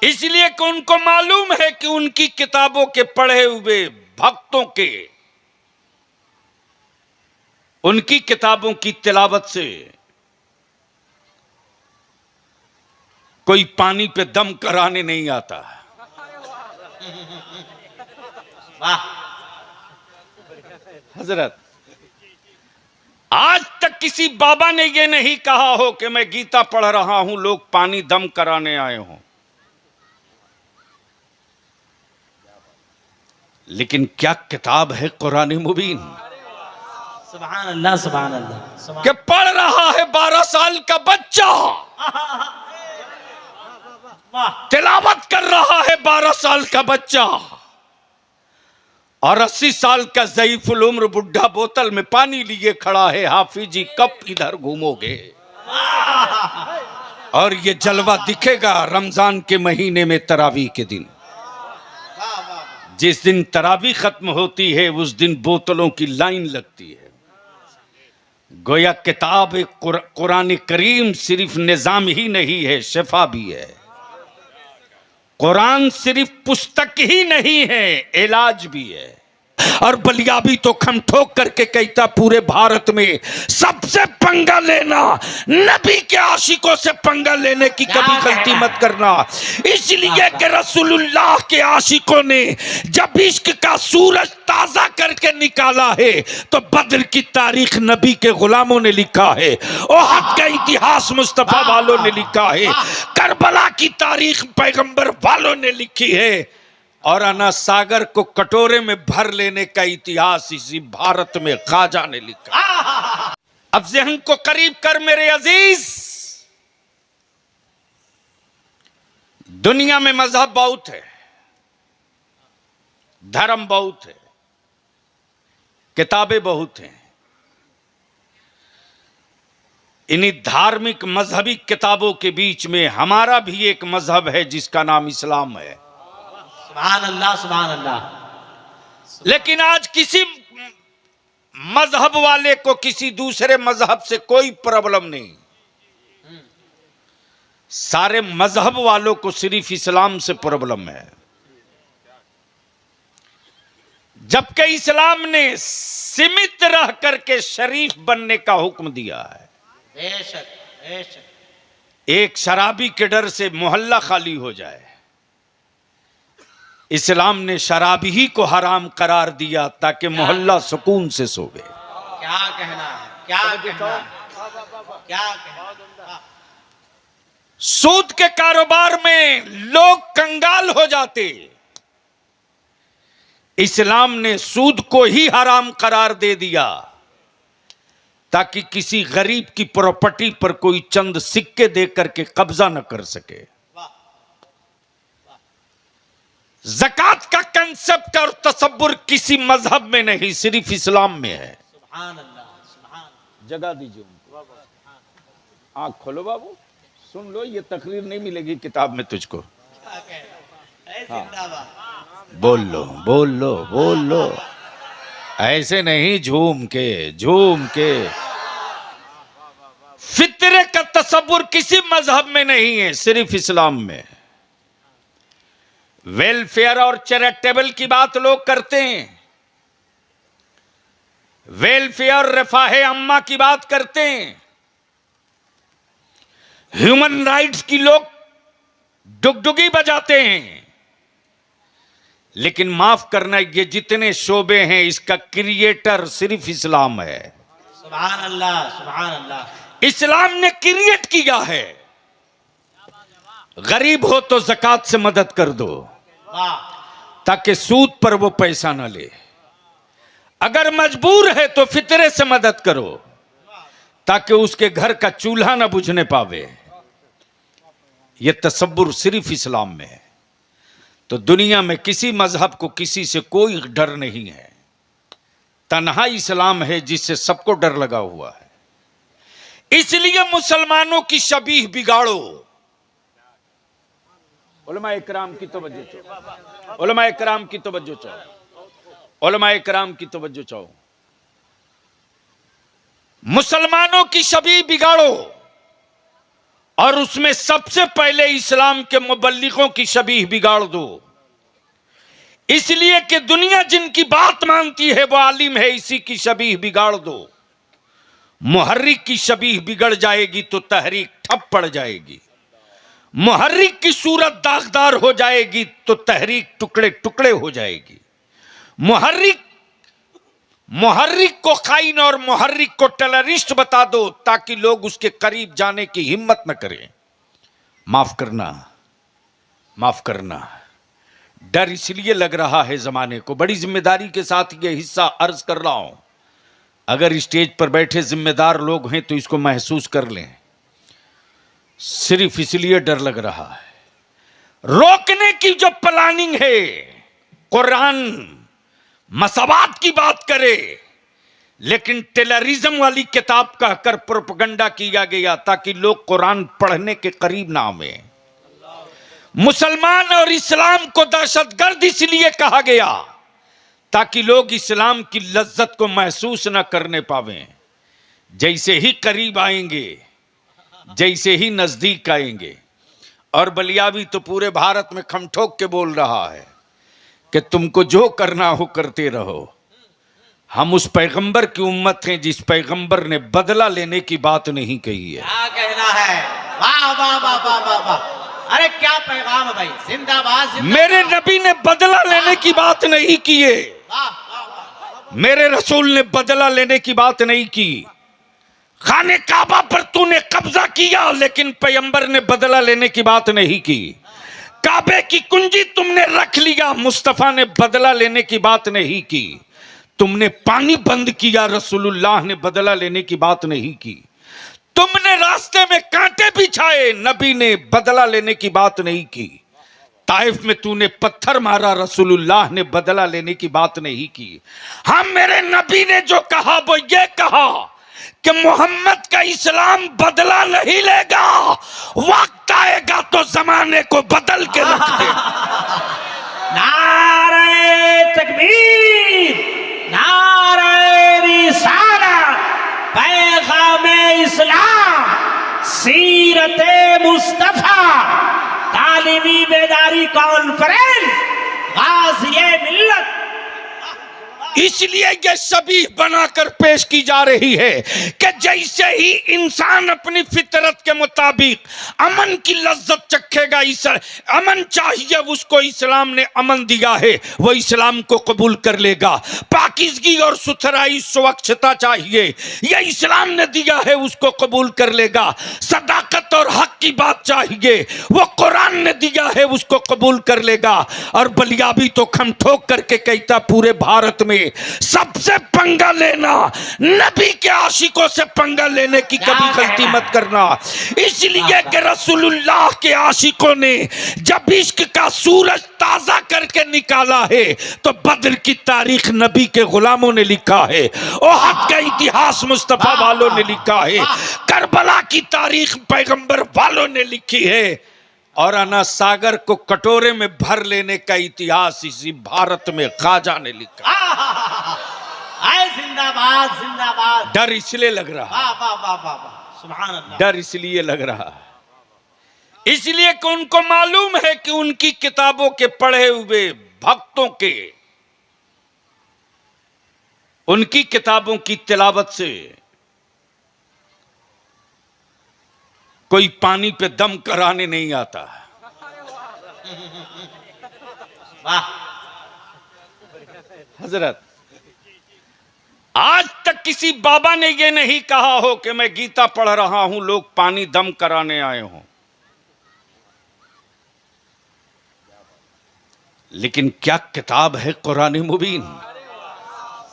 इसलिए कि उनको मालूम है कि उनकी किताबों के पढ़े हुए भक्तों के, उनकी किताबों की तिलावत से कोई पानी पे दम कराने नहीं आता। वाह हजरत, आज तक किसी बाबा ने यह नहीं कहा हो कि मैं गीता पढ़ रहा हूं, लोग पानी दम कराने आए हों। लेकिन क्या किताब है कुरान मुबीन, सुभान अल्लाह सुभान अल्लाह। कि पढ़ रहा है 12 साल का बच्चा, तिलावत कर रहा है 12 साल का बच्चा, और 80 साल का ज़ईफुल उम्र बुढ़ा बोतल में पानी लिए खड़ा है। हाफिज जी कब इधर घूमोगे? और ये जलवा दिखेगा रमजान के महीने में, तरावी के दिन। जिस दिन तरावी खत्म होती है उस दिन बोतलों की लाइन लगती है। गोया किताब कुरान करीम सिर्फ निजाम ही नहीं है, शिफा भी है। कुरान सिर्फ पुस्तक ही नहीं है, इलाज भी है। और बलियाबी तो खम ठोक करके कहता पूरे भारत में सबसे पंगा लेना, नबी के आशिकों से पंगा लेने की कभी गलती मत करना। इसलिए कि रसूलुल्लाह के आशिकों ने जब इश्क का सूरज ताजा करके निकाला है तो बद्र की तारीख नबी के गुलामों ने लिखा है, ओहद का इतिहास मुस्तफा वालों ने लिखा है, करबला की तारीख पैगंबर वालों ने लिखी है, और अना सागर को कटोरे में भर लेने का इतिहास इसी भारत में ख्वाजा ने लिखा। अब ज़हन को करीब कर मेरे अजीज, दुनिया में मजहब बहुत है, धर्म बहुत है, किताबें बहुत हैं। इन्हीं धार्मिक मजहबी किताबों के बीच में हमारा भी एक मजहब है जिसका नाम इस्लाम है। सुभान अल्लाह सुभान अल्लाह। लेकिन आज किसी मजहब वाले को किसी दूसरे मजहब से कोई प्रॉब्लम नहीं। सारे मजहब वालों को सिर्फ इस्लाम से प्रॉब्लम है। जबकि इस्लाम ने सीमित रह करके शरीफ बनने का हुक्म दिया है। बेशक बेशक। एक शराबी के डर से मोहल्ला खाली हो जाए, इस्लाम ने शराबी ही को हराम करार दिया ताकि मोहल्ला सुकून से सोवे। क्या कहना है, क्या कहना है, क्या कहना। सूद के कारोबार में लोग कंगाल हो जाते, इस्लाम ने सूद को ही हराम करार दे दिया ताकि किसी गरीब की प्रॉपर्टी पर कोई चंद सिक्के दे करके कब्जा न कर सके। ज़कात का कंसेप्ट और तसव्वुर किसी मजहब में नहीं, सिर्फ इस्लाम में है। सुभान अल्लाह सुभान। जगह दीजिए उनको। आंख खोलो बाबू, सुन लो, ये तकरीर नहीं मिलेगी किताब में तुझको। क्या कहना है, जिंदाबाद। बोल लो बोल लो बोल लो, ऐसे नहीं झूम के झूम के। फितरे का तसव्वुर किसी मजहब में नहीं है, सिर्फ इस्लाम में। वेलफेयर और चैरिटेबल की बात लोग करते हैं, वेलफेयर रफाहे अम्मा की बात करते हैं, ह्यूमन राइट्स की लोग डुगडुगी बजाते हैं। लेकिन माफ करना, ये जितने शोबे हैं इसका क्रिएटर सिर्फ इस्लाम है। सुभान अल्लाह सुभान अल्लाह। इस्लाम ने क्रिएट किया है। गरीब हो तो ज़कात से मदद कर दो ताकि सूद पर वो पैसा ना ले। अगर मजबूर है तो फितरे से मदद करो ताकि उसके घर का चूल्हा ना बुझने पावे। ये तसव्वुर सिर्फ इस्लाम में है। तो दुनिया में किसी मजहब को किसी से कोई डर नहीं है, तन्हा इस्लाम है जिससे सबको डर लगा हुआ है। इसलिए मुसलमानों की शबीह बिगाड़ो। उलमा इकराम की तवज्जो चाहो, उलमा इकराम की तवज्जो चाहो, उलमा इकराम की तवज्जो चाहो। मुसलमानों की शबीह बिगाड़ो और उसमें सबसे पहले इस्लाम के मुबल्लिगों की शबीह बिगाड़ दो, इसलिए कि दुनिया जिनकी बात मानती है वो आलिम है, इसी की शबीह बिगाड़ दो। मुहर्रिक की शबीह बिगड़ जाएगी तो तहरीक ठप पड़ जाएगी, मुहर्रिक की सूरत दागदार हो जाएगी तो तहरीक टुकड़े टुकड़े हो जाएगी। मुहर्रिक को खाइन और मुहर्रिक को टेररिस्ट बता दो ताकि लोग उसके करीब जाने की हिम्मत न करें। माफ करना, डर इसलिए लग रहा है जमाने को, बड़ी जिम्मेदारी के साथ यह हिस्सा अर्ज कर रहा हूं। अगर स्टेज पर बैठे जिम्मेदार लोग हैं तो इसको महसूस कर लें, सिर्फ इसलिए डर लग रहा है। रोकने की जो प्लानिंग है, कुरान मसवात की बात करे, लेकिन टेररिज्म वाली किताब कहकर प्रोपेगेंडा किया गया ताकि लोग कुरान पढ़ने के करीब ना आवे। मुसलमान और इस्लाम को दहशतगर्द इसलिए कहा गया ताकि लोग इस्लाम की लज्जत को महसूस न करने पावें। जैसे ही करीब आएंगे, जैसे ही नजदीक आएंगे, और बलियाबी तो पूरे भारत में खमठोक के बोल रहा है कि तुमको जो करना हो करते रहो। हम उस पैगंबर की उम्मत हैं जिस पैगंबर ने बदला लेने की बात नहीं कही है। क्या कहना है, वाह वाह वाह वाह वाह वाह, अरे क्या पैगाम है भाई, जिंदाबाद। मेरे नबी ने बदला लेने की बात नहीं की है, मेरे रसूल ने बदला लेने की बात नहीं की। खाने काबा पर तूने कब्जा किया लेकिन पैगंबर ने बदला लेने की बात नहीं की। काबे की कुंजी तुमने रख लिया, मुस्तफा ने बदला लेने की बात नहीं की। तुमने पानी बंद किया, रसूलुल्लाह ने बदला लेने की बात नहीं की। तुमने रास्ते में कांटे बिछाए, नबी ने बदला लेने की बात नहीं की। ताइफ में तूने पत्थर मारा, रसूलुल्लाह ने बदला लेने की बात नहीं की। हम मेरे नबी ने जो कहा वो ये कहा कि मोहम्मद का इस्लाम बदला नहीं लेगा, वक्त आएगा तो जमाने को बदल के रख दे। नारे तकबीर, नारे रिसालत, पैगामे इस्लाम, सीरते मुस्तफा, तालीमी बेदारी कॉन्फ्रेंस, गाज़िए मिल्लत। इसलिए यह शबीह बनाकर पेश की जा रही है कि जैसे ही इंसान अपनी फितरत के मुताबिक अमन की लज्जत चखेगा, इस अमन चाहिए उसको, इस्लाम ने अमन दिया है, वो इस्लाम को कबूल कर लेगा। पाकीज़गी और सुथराई स्वच्छता चाहिए, यह इस्लाम ने दिया है, उसको कबूल कर लेगा। सदाकत और हक की बात चाहिए, वो कुरान ने दिया है, उसको कबूल कर लेगा। और बलियाबी तो खम ठोक करके कहता पूरे भारत में सबसे पंगा लेना, नबी के आशिकों से पंगा लेने की कभी गलती मत करना। इसलिए कि रसूलुल्लाह के आशिकों ने जब इश्क का सूरज ताजा करके निकाला है तो बद्र की तारीख नबी के गुलामों ने लिखा है, ओहद का इतिहास मुस्तफा वालों ने लिखा है, करबला की तारीख पैगंबर वालों ने लिखी है, और अना सागर को कटोरे में भर लेने का इतिहास इसी भारत में ख्वाजा ने लिखा। जिंदाबाद जिंदाबाद। डर इसलिए लग रहा, वाह वाह वाह वाह वाह, सुभान अल्लाह। डर इसलिए लग रहा है, इसलिए कि उनको मालूम है कि उनकी किताबों के पढ़े हुए भक्तों के, उनकी किताबों की तिलावत से कोई पानी पे दम कराने नहीं आता। वाह हजरत, आज तक किसी बाबा ने यह नहीं कहा हो कि मैं गीता पढ़ रहा हूं, लोग पानी दम कराने आए हों। लेकिन क्या किताब है कुरान मुबीन,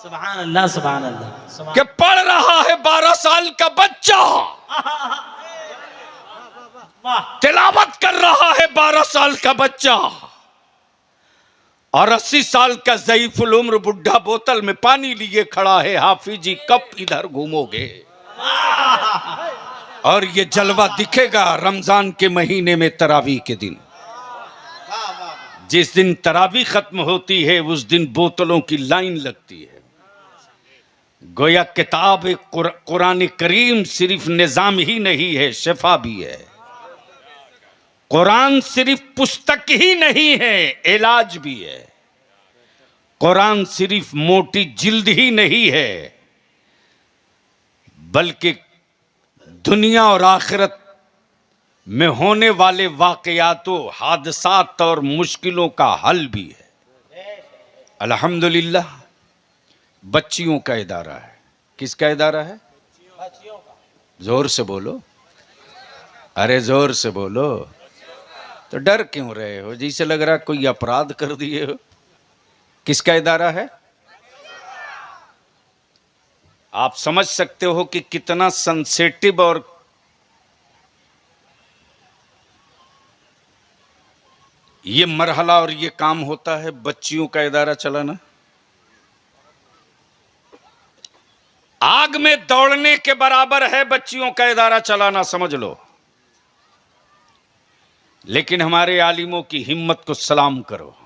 सुभान अल्लाह सुभान अल्लाह। कि पढ़ रहा है 12 साल का बच्चा, तिलावत कर रहा है 12 साल का बच्चा, और 80 साल का ज़ईफुल उम्र बुढ़ा बोतल में पानी लिए खड़ा है, हाफिजी कब इधर घूमोगे। और ये जलवा दिखेगा रमजान के महीने में तरावी के दिन। जिस दिन तरावी खत्म होती है उस दिन बोतलों की लाइन लगती है। गोया किताब कुरान करीम सिर्फ निजाम ही नहीं है, शिफा भी है। कुरान सिर्फ पुस्तक ही नहीं है, इलाज भी है। कुरान सिर्फ मोटी जिल्द ही नहीं है, बल्कि दुनिया और आखिरत में होने वाले वाकयातों, हादसात और मुश्किलों का हल भी है। अल्हम्दुलिल्लाह बच्चियों का इदारा है। किसका इदारा है? जोर से बोलो, अरे जोर से बोलो। तो डर क्यों रहे हो? जैसे लग रहा कोई अपराध कर दिए हो। किसका इदारा है? आप समझ सकते हो कि कितना सेंसिटिव और ये मरहला और ये काम होता है बच्चियों का इदारा चलाना। आग में दौड़ने के बराबर है बच्चियों का इदारा चलाना, समझ लो। लेकिन हमारे आलिमों की हिम्मत को सलाम करो,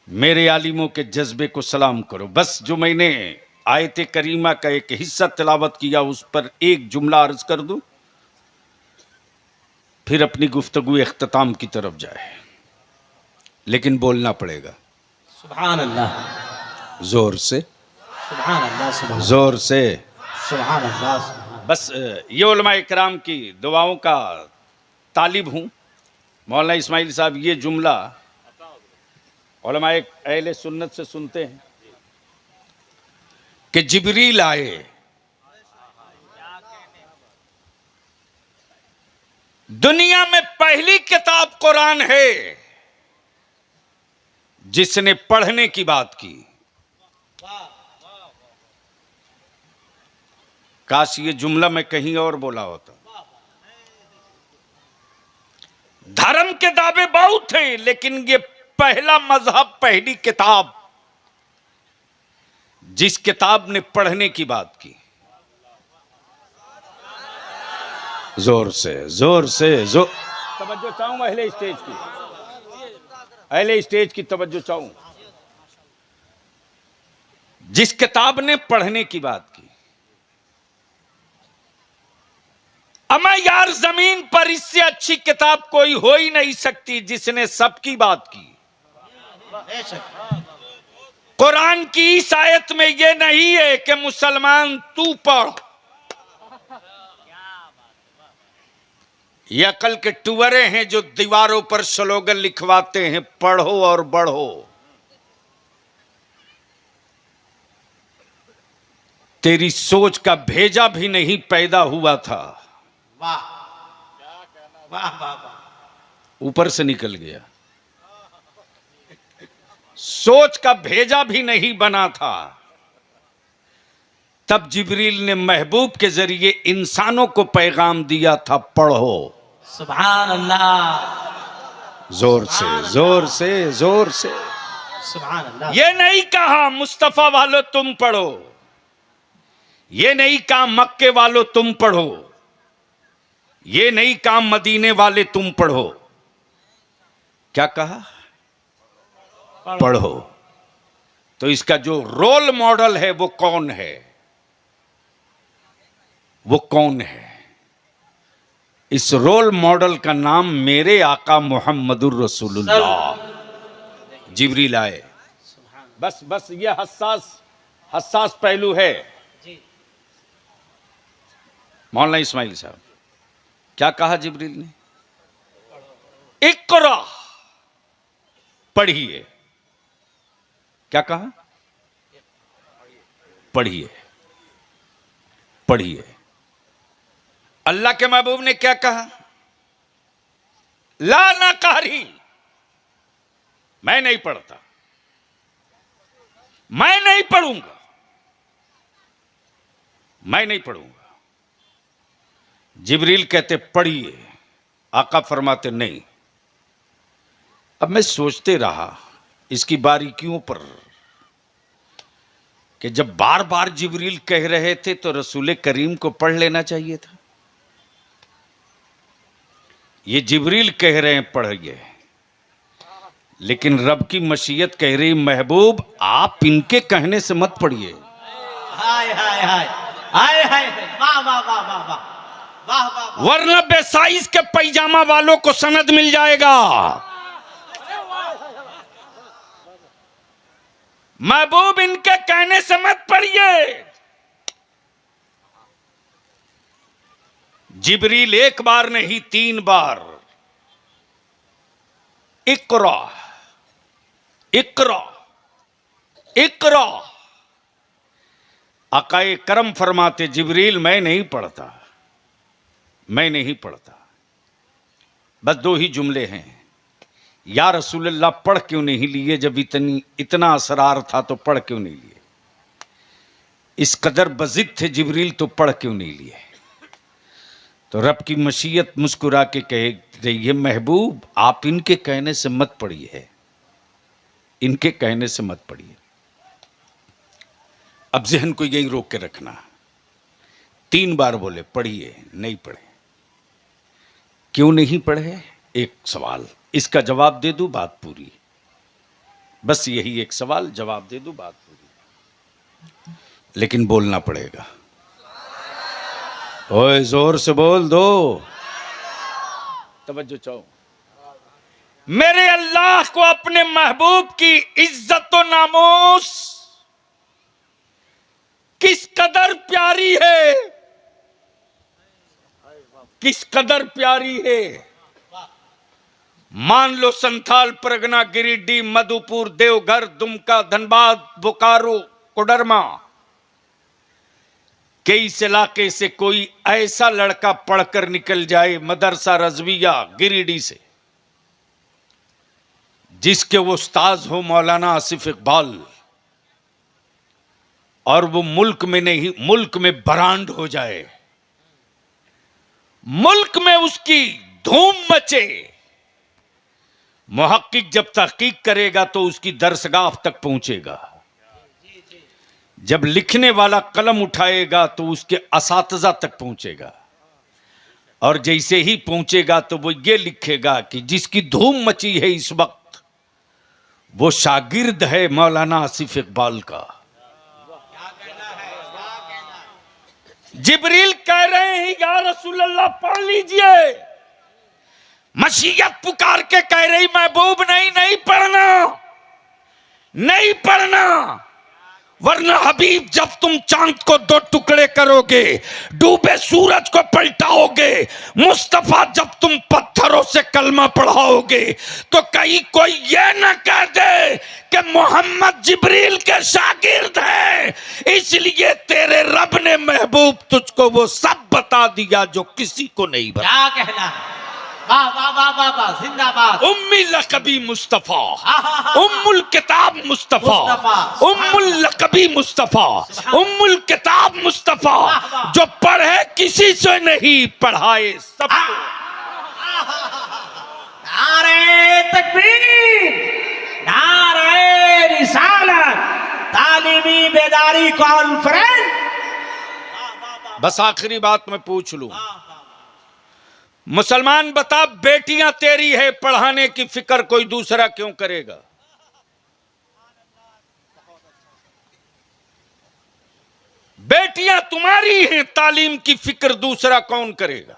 मेरे आलिमों के जज्बे को सलाम करो। बस जो मैंने आयत करीमा का एक हिस्सा तिलावत किया उस पर एक जुमला अर्ज कर दूं, फिर अपनी गुफ्तगू इख्तिताम की तरफ जाए। लेकिन बोलना पड़ेगा। सुभान अल्लाह, जोर से, सुभान अल्लाह, सुभान जोर से, सुभान अल्लाह। बस ये उलमा इकराम की दुआओं का तालिब हूं। मौलाना इस्माइल साहब ये जुमला उलमा एक अहले सुन्नत से सुनते हैं कि जिब्रील आए, दुनिया में पहली किताब कुरान है जिसने पढ़ने की बात की। काश ये जुमला मैं कहीं और बोला होता। धर्म के दावे बहुत हैं, लेकिन ये पहला मजहब, पहली किताब जिस किताब ने पढ़ने की बात की। जोर से, जोर से, जोर। तवज्जो चाहूं अहले स्टेज की, अहले स्टेज की तवज्जो चाहूं। जिस किताब ने पढ़ने की बात की। अमा यार, जमीन पर इससे अच्छी किताब कोई हो ही नहीं सकती जिसने सबकी बात की। कुरान की इस आयत में यह नहीं है कि मुसलमान तू पढ़। ये अकल के टुवरे हैं जो दीवारों पर स्लोगन लिखवाते हैं, पढ़ो और बढ़ो। तेरी सोच का भेजा भी नहीं पैदा हुआ था, वाह वाह वाह वाह, ऊपर से निकल गया। सोच का भेजा भी नहीं बना था, तब जिब्रील ने महबूब के जरिए इंसानों को पैगाम दिया था, पढ़ो। सुभान अल्लाह, जोर से, जोर से, जोर से। सुभान अल्लाह। ये नहीं कहा मुस्तफा वालों तुम पढ़ो, ये नहीं कहा मक्के वालों तुम पढ़ो, ये नहीं कहा मदीने वाले तुम पढ़ो। क्या कहा? पढ़ो। तो इसका जो रोल मॉडल है वो कौन है? वो कौन है? इस रोल मॉडल का नाम मेरे आका मोहम्मदुर रसूलुल्लाह। जिब्रील आए। बस बस ये हसास पहलू है। मौलाना इस्माइल साहब, क्या कहा जिब्रील ने? इक़रा, पढ़िए। क्या कहा? पढ़िए, पढ़िए। अल्लाह के महबूब ने क्या कहा? ला ना कारी, मैं नहीं पढ़ता, मैं नहीं पढ़ूंगा, मैं नहीं पढ़ूंगा। जिब्रील कहते पढ़िए, आका फरमाते नहीं। अब मैं सोचते रहा इसकी बारीकियों पर कि जब बार बार जिब्रील कह रहे थे तो रसूल करीम को पढ़ लेना चाहिए था। ये जिब्रील कह रहे हैं पढ़िए, लेकिन रब की मशीयत कह रही महबूब आप इनके कहने से मत पढ़िए। हाय हाय हाय हाय हाय, वाह वाह वाह वाह वाह। वाह वाह वरना बेसाइज के पैजामा वालों को सनद मिल जाएगा। महबूब इनके कहने से मत पढ़िए। जिब्रील एक बार नहीं 3 बार इकरा इकरा इकरा, आकाए करम फरमाते जिब्रील मैं नहीं पढ़ता, मैं नहीं पढ़ता। बस 2 ही जुमले हैं, या रसूलल्लाह पढ़ क्यों नहीं लिए, जब इतना असरार था तो पढ़ क्यों नहीं लिए, इस कदर बजिद थे जिब्रील तो पढ़ क्यों नहीं लिए। तो रब की मशीयत मुस्कुरा के कह रही है महबूब आप इनके कहने से मत पढ़िए, इनके कहने से मत पढ़िए। अब जहन को यही रोक के रखना। 3 बार बोले पढ़िए, नहीं पढ़े। क्यों नहीं पढ़े? एक सवाल, इसका जवाब दे दूं बात पूरी। बस यही एक सवाल, जवाब दे दूं बात पूरी, लेकिन बोलना पड़ेगा। ओए जोर से बोल दो, तवज्जो चाहो। मेरे अल्लाह को अपने महबूब की इज्जत व नामूस किस कदर प्यारी है, किस कदर प्यारी है। मान लो संथाल, परगना, गिरिडीह, मधुपुर, देवघर, दुमका, धनबाद, बोकारो, कोडरमा के इस इलाके से कोई ऐसा लड़का पढ़कर निकल जाए मदरसा रजविया गिरिडीह से, जिसके वो उस्ताद हो मौलाना आसिफ इकबाल, और वो मुल्क में नहीं मुल्क में बरांड हो जाए, मुल्क में उसकी धूम मचे। मुहक्किक जब तहकीक करेगा तो उसकी दरसगाह तक पहुंचेगा, जब लिखने वाला कलम उठाएगा तो उसके असातिज़ा तक पहुंचेगा, और जैसे ही पहुंचेगा तो वो ये लिखेगा कि जिसकी धूम मची है इस वक्त वो शागिर्द है मौलाना आसिफ इकबाल का। जिब्रील कह रहे हैं या रसूल अल्लाह पढ़ लीजिए, मशीयत पुकार के कह रही महबूब नहीं पढ़ना, नहीं पढ़ना, वरना हबीब जब तुम चांद को 2 टुकड़े करोगे, डूबे सूरज को पलटाओगे, मुस्तफा जब तुम पत्थरों से कलमा पढ़ाओगे तो कहीं कोई ये ना कह दे कि मोहम्मद जिब्रील के शागिर्द हैं, इसलिए तेरे रब ने महबूब तुझको वो सब बता दिया जो किसी को नहीं बता। क्या कहना है, वाह वाह वाह वाह वाह, जिंदाबाद। उम्मी लकबी मुस्तफा, उम्मुल किताब मुस्तफा, उम्मुल लकबी मुस्तफा, उम्मुल किताब मुस्तफा, जो पढ़े किसी से नहीं पढ़ाए सबको। नारे तकबीर, नारे रिसालत, तालीमी बेदारी कॉन्फ्रेंस। बस आखिरी बात मैं पूछ लूं, मुसलमान बता, बेटियां तेरी है, पढ़ाने की फिक्र कोई दूसरा क्यों करेगा? बेटियां तुम्हारी हैं, तालीम की फिक्र दूसरा कौन करेगा?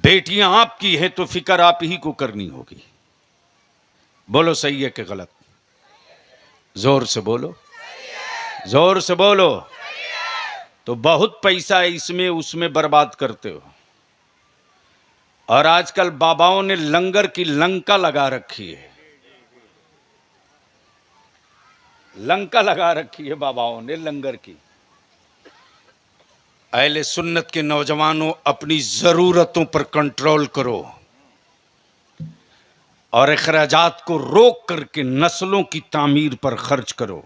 बेटियां आपकी हैं तो फिक्र आप ही को करनी होगी। बोलो सही है कि गलत? जोर से बोलो, जोर से बोलो। तो बहुत पैसा इसमें उसमें बर्बाद करते हो, और आजकल बाबाओं ने लंगर की लंका लगा रखी है, लंका लगा रखी है बाबाओं ने लंगर की। अहले सुन्नत के नौजवानों, अपनी जरूरतों पर कंट्रोल करो और अखराजात को रोक करके नस्लों की तामीर पर खर्च करो,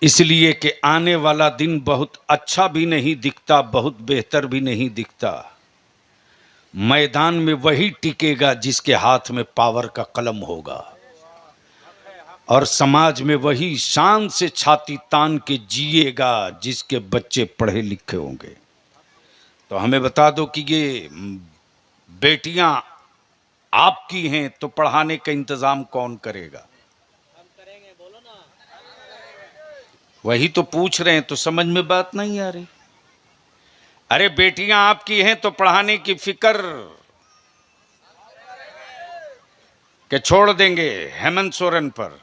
इसलिए कि आने वाला दिन बहुत अच्छा भी नहीं दिखता, बहुत बेहतर भी नहीं दिखता। मैदान में वही टिकेगा जिसके हाथ में पावर का कलम होगा, और समाज में वही शान से छाती तान के जिएगा जिसके बच्चे पढ़े लिखे होंगे। तो हमें बता दो कि ये बेटियां आपकी हैं तो पढ़ाने का इंतजाम कौन करेगा? वही तो पूछ रहे हैं, तो समझ में बात नहीं आ रही। अरे बेटियां आपकी हैं तो पढ़ाने की फिक्र के छोड़ देंगे हेमंत सोरेन पर,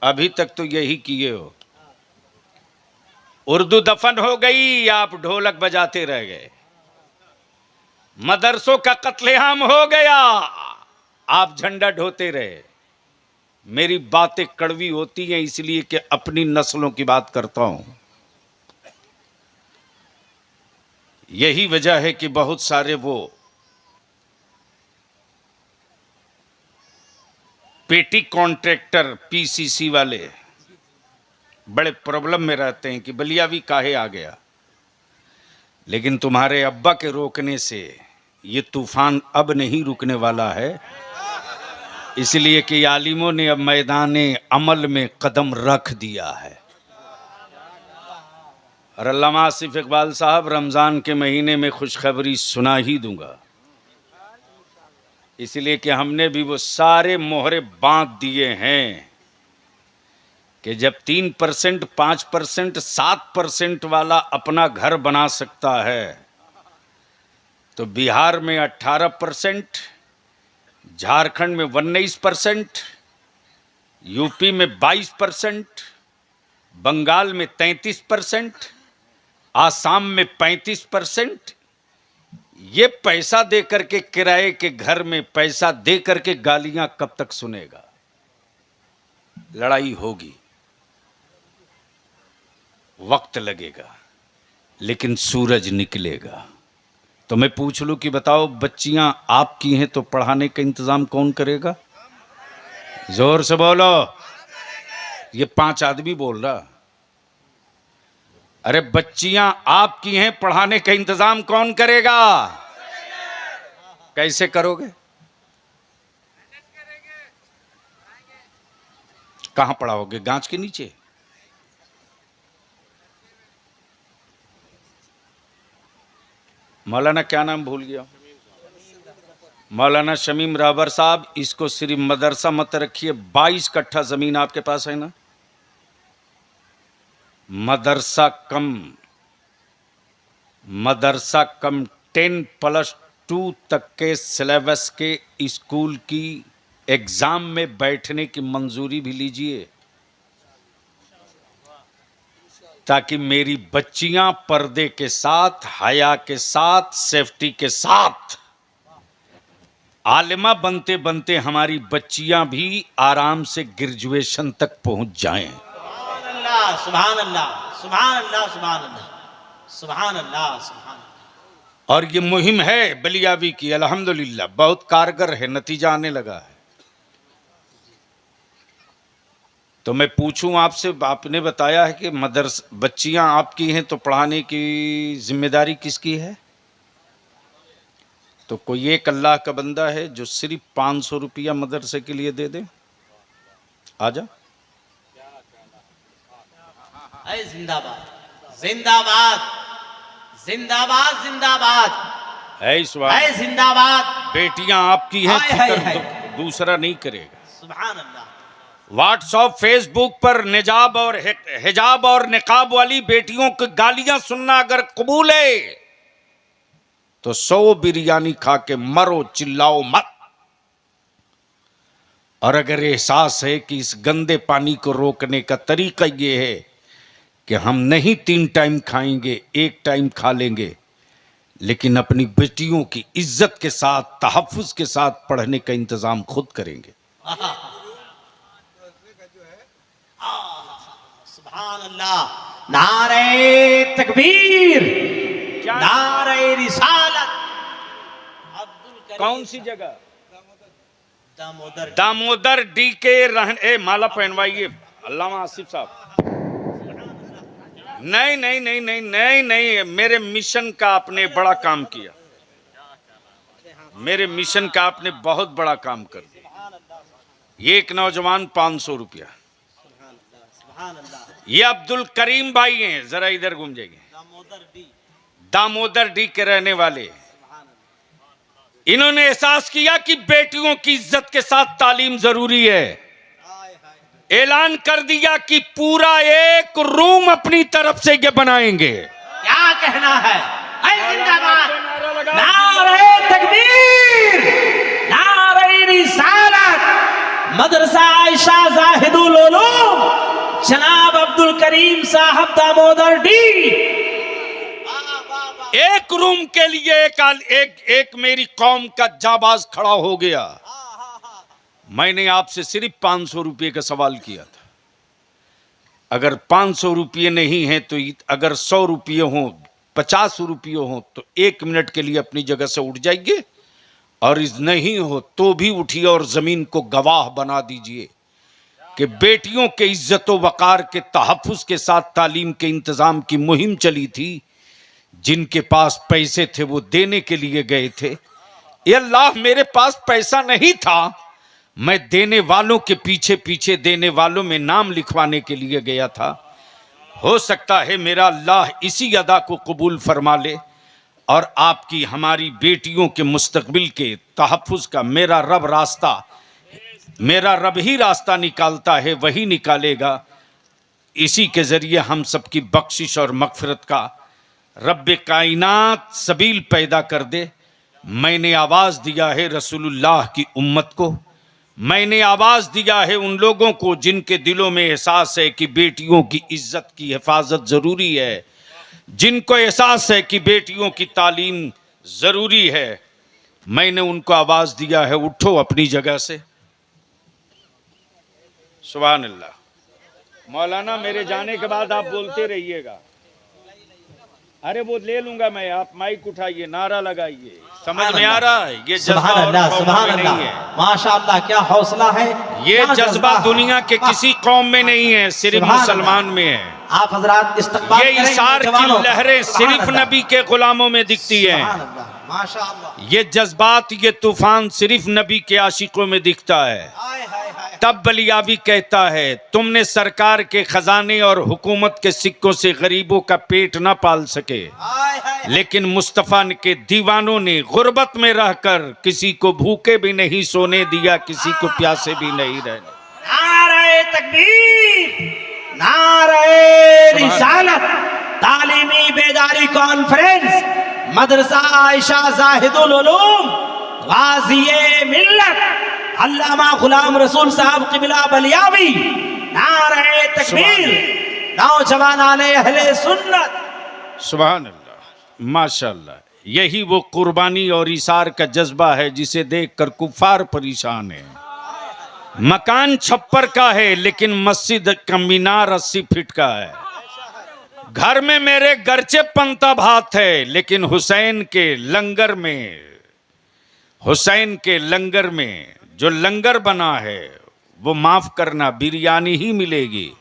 अभी तक तो यही किए हो। उर्दू दफन हो गई, आप ढोलक बजाते रह गए। मदरसों का कत्लेआम हो गया, आप झंडा ढोते रहे। मेरी बातें कड़वी होती हैं इसलिए कि अपनी नस्लों की बात करता हूं। यही वजह है कि बहुत सारे वो पेटी कॉन्ट्रैक्टर पीसीसी वाले बड़े प्रॉब्लम में रहते हैं कि बलियावी काहे आ गया। लेकिन तुम्हारे अब्बा के रोकने से ये तूफान अब नहीं रुकने वाला है, इसलिए कि आलिमों ने अब मैदाने अमल में कदम रख दिया है। और अल्लामा आसिफ इकबाल साहब, रमज़ान के महीने में खुशखबरी सुना ही दूंगा, इसलिए कि हमने भी वो सारे मोहरे बांध दिए हैं कि जब 3%, 5%, 7% वाला अपना घर बना सकता है, तो बिहार में 18%, झारखंड में 19%, यूपी में 22%, बंगाल में 33%, आसाम में 35%। ये पैसा दे करके किराए के घर में पैसा दे करके गालियां कब तक सुनेगा? लड़ाई होगी, वक्त लगेगा, लेकिन सूरज निकलेगा। तो मैं पूछ लूं कि बताओ, बच्चियां आपकी हैं तो पढ़ाने का इंतजाम कौन करेगा? जोर से बोलो। ये 5 आदमी बोल रहा। अरे बच्चियां आपकी हैं, पढ़ाने का इंतजाम कौन करेगा? कैसे करोगे? कहां पढ़ाओगे? गांच के नीचे? मौलाना क्या नाम भूल गया, मौलाना शमीम रावर साहब, इसको सिर्फ मदरसा मत रखिए। 22 कट्ठा जमीन आपके पास है ना? मदरसा कम 10+2 तक के सिलेबस के स्कूल की एग्जाम में बैठने की मंजूरी भी लीजिए, ताकि मेरी बच्चियां पर्दे के साथ, हया के साथ, सेफ्टी के साथ, आलिमा बनते बनते हमारी बच्चियां भी आराम से ग्रेजुएशन तक पहुंच जाएं। सुभान अल्लाह, सुभान अल्लाह, सुभान अल्लाह, सुभान अल्लाह, सुभान। और ये मुहिम है बलियावी की, अल्हम्दुलिल्लाह बहुत कारगर है, नतीजा आने लगा है। तो मैं पूछूं आपसे, आपने बताया है कि बच्चियां आपकी हैं तो पढ़ाने की जिम्मेदारी किसकी है? तो कोई एक अल्लाह का बंदा है जो सिर्फ 500 रुपया मदरसे के लिए दे दे? आजा। अरे जिंदाबाद, जिंदाबाद, जिंदाबाद, जिंदाबाद, है जिंदाबाद। बेटियां आपकी हैं, फिक्र तो दूसरा नहीं करेगा। सुभान अल्लाह। व्हाट्सएप, फेसबुक पर हिजाब और निकाब वाली बेटियों की गालियां सुनना अगर कबूल है तो 100 बिरयानी खा के मरो, चिल्लाओ मत। और अगर एहसास है कि इस गंदे पानी को रोकने का तरीका यह है कि हम नहीं 3 टाइम खाएंगे, 1 टाइम खा लेंगे, लेकिन अपनी बेटियों की इज्जत के साथ, तहफ्फुज के साथ पढ़ने का इंतजाम खुद करेंगे। सुभान अल्लाह, नारे तकबीर, नारे रिसालत। कौन सी जगह? दामोदर, दामोदर डी के रहने। माला पहनवाइए अल्लामा आसिफ साहब। नहीं नहीं नहीं नहीं नहीं नहीं, मेरे मिशन का आपने बड़ा काम किया, मेरे मिशन का आपने बहुत बड़ा काम कर दिया। ये एक नौजवान 500 रुपया। ये अब्दुल करीम भाई हैं, जरा इधर घूम जाइए। दामोदर डी के रहने वाले। इन्होंने एहसास किया कि बेटियों की इज्जत के साथ तालीम जरूरी है, ऐलान कर दिया कि पूरा एक रूम अपनी तरफ से ये बनाएंगे। क्या कहना है? जिंदाबाद, नारे तकबीर, नारे रिसालत, मदरसा आयशा जाहिदुल उलूम, जनाब अब्दुल करीम साहब दामोदर डी। एक रूम के लिए एक मेरी कौम का जाबाज खड़ा हो गया। मैंने आपसे सिर्फ 500 रुपये का सवाल किया था। अगर 500 रुपये नहीं है तो अगर 100 रुपये हो, 50 रुपये हो तो 1 मिनट के लिए अपनी जगह से उठ जाइए, और इस नहीं हो तो भी उठिए और जमीन को गवाह बना दीजिए कि बेटियों के इज्जत व वकार के तहफ्फुज के साथ तालीम के इंतजाम की मुहिम चली थी। जिनके पास पैसे थे वो देने के लिए गए थे। ये अल्लाह, मेरे पास पैसा नहीं था, मैं देने वालों के पीछे पीछे देने वालों में नाम लिखवाने के लिए गया था। हो सकता है मेरा अल्लाह इसी अदा को कबूल फरमा ले और आपकी हमारी बेटियों के मुस्तकबिल के तहफ्फुज का मेरा रब ही रास्ता निकालता है, वही निकालेगा। इसी के जरिए हम सबकी बख्शिश और मगफिरत का रब्बे कायनात सबील पैदा कर दे। मैंने आवाज दिया है रसूलुल्लाह की उम्मत को, मैंने आवाज दिया है उन लोगों को जिनके दिलों में एहसास है कि बेटियों की इज्जत की हिफाजत जरूरी है, जिनको एहसास है कि बेटियों की तालीम जरूरी है। मैंने उनको आवाज दिया है, उठो अपनी जगह से। सुभान अल्लाह। मौलाना, मेरे जाने के बाद आप बोलते रहिएगा। अरे वो ले लूंगा मैं, आप माइक उठाइए, नारा लगाइए। समझ में आ रहा है? ये जज्बा नहीं है। माशाअल्लाह, क्या हौसला है। ये जज्बा दुनिया के किसी कौम में नहीं है, सिर्फ मुसलमान में है। आप हजरात इस्तकबाल ये इशार की लहरें सिर्फ नबी के गुलामों में दिखती हैं। माशाअल्लाह। ये जज्बात, ये तूफान सिर्फ नबी के आशिकों में दिखता है। तब बलियाबी कहता है, तुमने सरकार के खजाने और हुकूमत के सिक्कों से गरीबों का पेट न पाल सके, लेकिन मुस्तफा के दीवानों ने गुर्बत में रहकर किसी को भूखे भी नहीं सोने दिया, किसी को प्यासे भी नहीं रहने। नारे तकबीर, नारे रिसालत, तालीमी बेदारी कॉन्फ्रेंस, मदरसा आयशा जाहिदुल उलूम, गाज़ी मिल्लत अल्लामा गुलाम रसूल साहब क़िबला बलियावी। नारे तकबीर, नौजवान आने अहले सुन्नत। सुभान अल्लाह, माशाअल्लाह। यही वो कुर्बानी और इसार का जज्बा है जिसे देखकर कुफार परेशान है। मकान छप्पर का है लेकिन मस्जिद का मीनार 80 फीट का है। घर में मेरे गर्चे पंता भात है, लेकिन हुसैन के लंगर में जो लंगर बना है वो माफ करना बिरयानी ही मिलेगी।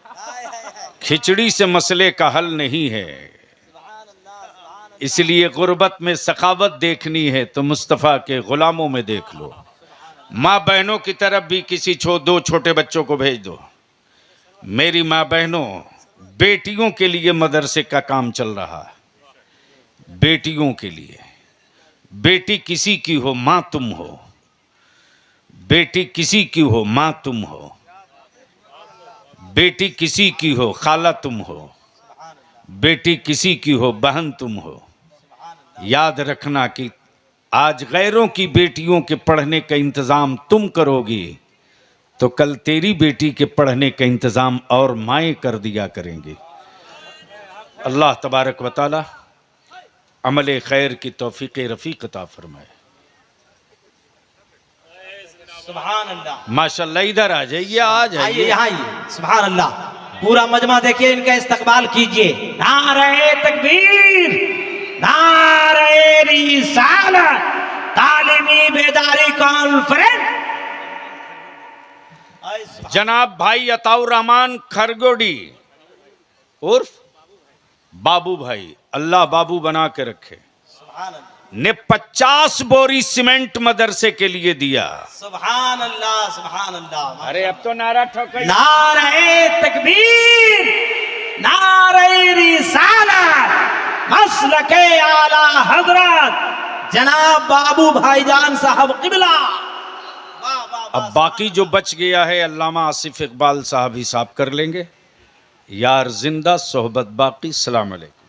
खिचड़ी से मसले का हल नहीं है। इसलिए गुर्बत में सखावत देखनी है तो मुस्तफ़ा के गुलामों में देख लो। माँ बहनों की तरफ भी किसी 2 छोटे बच्चों को भेज दो। मेरी माँ बहनों, बेटियों के लिए मदरसे का काम चल रहा है। बेटियों के लिए, बेटी किसी की हो माँ तुम हो, बेटी किसी की हो माँ तुम हो, बेटी किसी की हो खाला तुम हो, बेटी किसी की हो बहन तुम हो। याद रखना कि आज गैरों की बेटियों के पढ़ने का इंतज़ाम तुम करोगी तो कल तेरी बेटी के पढ़ने का इंतज़ाम और माएँ कर दिया करेंगी। अल्लाह तबारक व तआला अमल खैर की तौफीक रफ़ीक अता फरमाए। सुभान अल्लाह। माशाअल्लाह, इधर आ जाइए, आ जाइए, यहाँ आइए। सुभान अल्लाह। पूरा मजमा देखिए, इनका इस्तकबाल कीजिए। नारे तकबीर, नारे रिसालत, तालीमी बेदारी कॉन्फ्रेंस। जनाब भाई अताउर रहमान खरगोडी उर्फ बाबू भाई, अल्लाह बाबू बना के रखे, ने 50 बोरी सीमेंट मदरसे के लिए दिया। सुभान अल्लाह, सुभान अल्लाह। अरे अब तो नारा ठोकर। नारे तकबीर, नारे रिसालत, मसलके आला हजरत जनाब बाबू भाईजान साहब क़िबला। वाह वाह अब बाकी जो बच गया है अल्लामा आसिफ इकबाल साहब हिसाब कर लेंगे। यार जिंदा सोहबत बाकी। सलाम अलैकुम।